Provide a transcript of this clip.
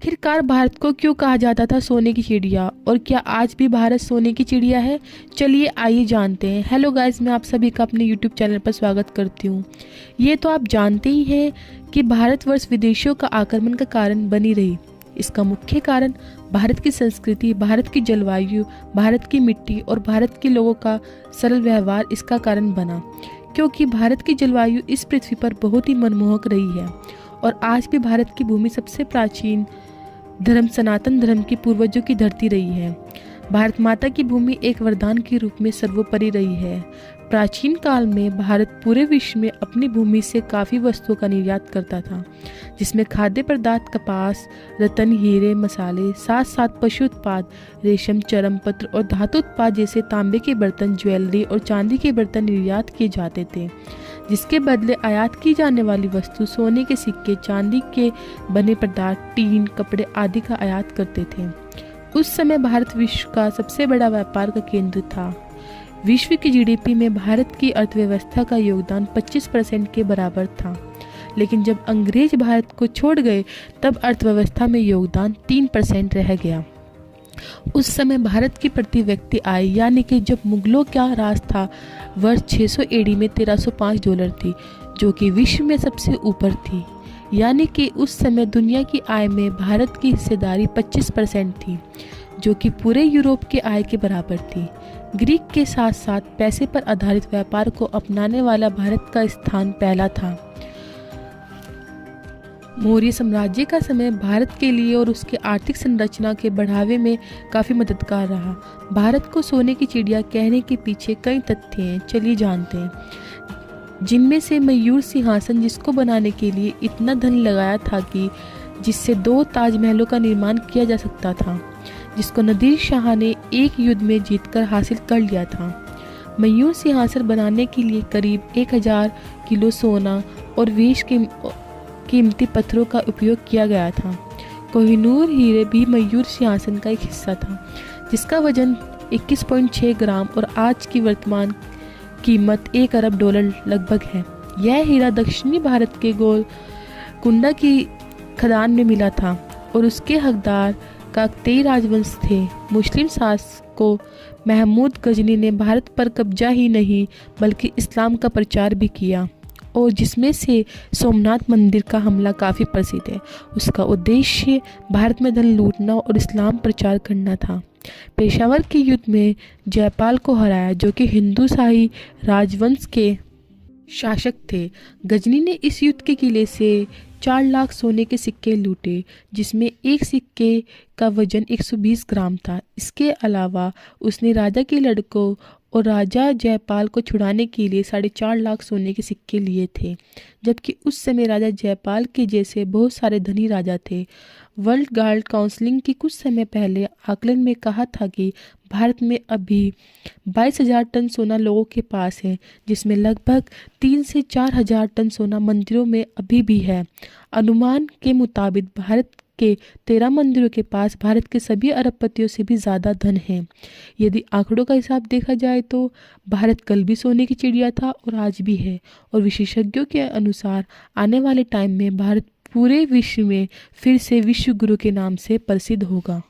आखिरकार भारत को क्यों कहा जाता था सोने की चिड़िया, और क्या आज भी भारत सोने की चिड़िया है? चलिए आइए जानते हैं। हेलो गाइस, मैं आप सभी का अपने यूट्यूब चैनल पर स्वागत करती हूँ। ये तो आप जानते ही हैं कि भारतवर्ष विदेशियों का आक्रमण का कारण बनी रही। इसका मुख्य कारण भारत की संस्कृति, भारत की जलवायु, भारत की मिट्टी और भारत के लोगों का सरल व्यवहार इसका कारण बना, क्योंकि भारत की जलवायु इस पृथ्वी पर बहुत ही मनमोहक रही है और आज भी भारत की भूमि सबसे प्राचीन धर्म सनातन धर्म के पूर्वजों की धरती रही है। भारत माता की भूमि एक वरदान के रूप में सर्वोपरि रही है। प्राचीन काल में भारत पूरे विश्व में अपनी भूमि से काफ़ी वस्तुओं का निर्यात करता था, जिसमें खाद्य पदार्थ, कपास, रत्न, हीरे, मसाले, साथ साथ पशु उत्पाद, रेशम, चर्म, पत्र और धातु उत्पाद जैसे तांबे के बर्तन, ज्वेलरी और चांदी के बर्तन निर्यात किए जाते थे, जिसके बदले आयात की जाने वाली वस्तु सोने के सिक्के, चांदी के बने पदार्थ, टीन, कपड़े आदि का आयात करते थे। उस समय भारत विश्व का सबसे बड़ा व्यापार का केंद्र था। विश्व की जीडीपी में भारत की अर्थव्यवस्था का योगदान 25% के बराबर था, लेकिन जब अंग्रेज भारत को छोड़ गए तब अर्थव्यवस्था में योगदान 3% रह गया। उस समय भारत की प्रति व्यक्ति आय यानी कि जब मुगलों का राज था, वर्ष 600 एडी में $1305 थी, जो कि विश्व में सबसे ऊपर थी। यानी कि उस समय दुनिया की आय में भारत की हिस्सेदारी 25% थी, जो कि पूरे यूरोप के आय के बराबर थी। ग्रीक के साथ साथ पैसे पर आधारित व्यापार को अपनाने वाला भारत का स्थान पहला था। मौर्य साम्राज्य का समय भारत के लिए और उसके आर्थिक संरचना के बढ़ावे में काफ़ी मददगार रहा। भारत को सोने की चिड़िया कहने के पीछे कई तथ्य हैं, चलिए जानते हैं। जिनमें से मयूर सिंहासन, जिसको बनाने के लिए इतना धन लगाया था कि जिससे 2 ताजमहलों का निर्माण किया जा सकता था, जिसको नादिर शाह ने एक युद्ध में जीतकर हासिल कर लिया था। मयूर सिंहासन बनाने के लिए करीब 1000 किलो सोना और 20 कीमती पत्थरों का उपयोग किया गया था। कोहिनूर हीरे भी मयूर सिंहासन का एक हिस्सा था, जिसका वजन 21.6 ग्राम और आज की वर्तमान कीमत $1 अरब लगभग है। यह हीरा दक्षिणी भारत के गोलकुंडा की खदान में मिला था और उसके हकदार काकतीय राजवंश थे। मुस्लिम शासकों महमूद गजनी ने भारत पर कब्जा ही नहीं बल्कि इस्लाम का प्रचार भी किया, और जिसमें से सोमनाथ मंदिर का हमला काफ़ी प्रसिद्ध है। उसका उद्देश्य भारत में धन लूटना और इस्लाम प्रचार करना था। पेशावर के युद्ध में जयपाल को हराया, जो कि हिंदू शाही राजवंश के शासक थे। गजनी ने इस युद्ध के किले से 4 लाख सोने के सिक्के लूटे, जिसमें एक सिक्के का वजन 120 ग्राम था। इसके अलावा उसने राजा के लड़कों और राजा जयपाल को छुड़ाने के लिए 4.5 लाख सोने के सिक्के लिए थे, जबकि उस समय राजा जयपाल के जैसे बहुत सारे धनी राजा थे। वर्ल्ड गार्ड काउंसिल की कुछ समय पहले आकलन में कहा था कि भारत में अभी 22,000 टन सोना लोगों के पास है, जिसमें लगभग 3 से 4,000 टन सोना मंदिरों में अभी भी है। अनुमान के मुताबिक भारत के 13 मंदिरों के पास भारत के सभी अरबपतियों से भी ज़्यादा धन है। यदि आंकड़ों का हिसाब देखा जाए तो भारत कल भी सोने की चिड़िया था और आज भी है, और विशेषज्ञों के अनुसार आने वाले टाइम में भारत पूरे विश्व में फिर से विश्व गुरु के नाम से प्रसिद्ध होगा।